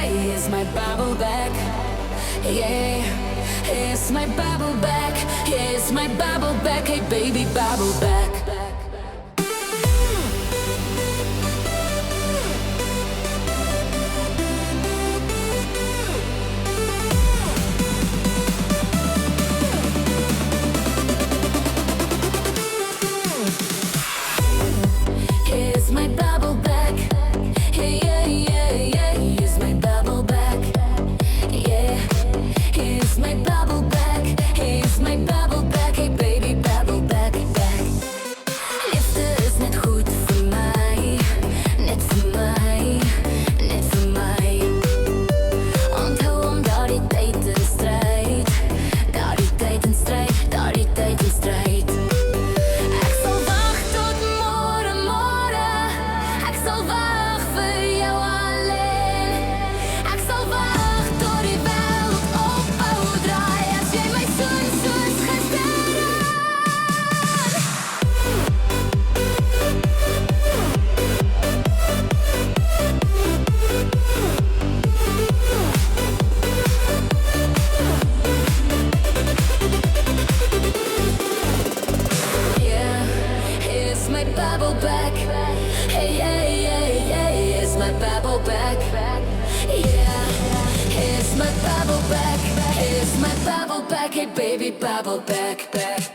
it's my bubble back. Yeah, it's my bubble back. Yeah, it's my bubble back. Hey baby, bubble back. Here's my bubble back. Hey, yeah, yeah, yeah. Here's my bubble back. Yeah. Here's my bubble back. Here's my bubble back. Hey baby, bubble back, back. Liefde is net goed voor mij. Net voor mij. Net voor mij. Onthou om daar die tijd in strijd. Daar die tijd in strijd. Daar die tijd in strijd. Ek sal wag tot môre, môre. Ek sal wag vir jou alleen. Ek sal wag tot die wêreld ophou draai as jy my soen soos gister. Yeah, here's my bubble back. Hey, yeah, yeah, yeah, here's my bubble back. Yeah, here's my bubble back. Here's my bubble back. Hey baby, bubble back, back.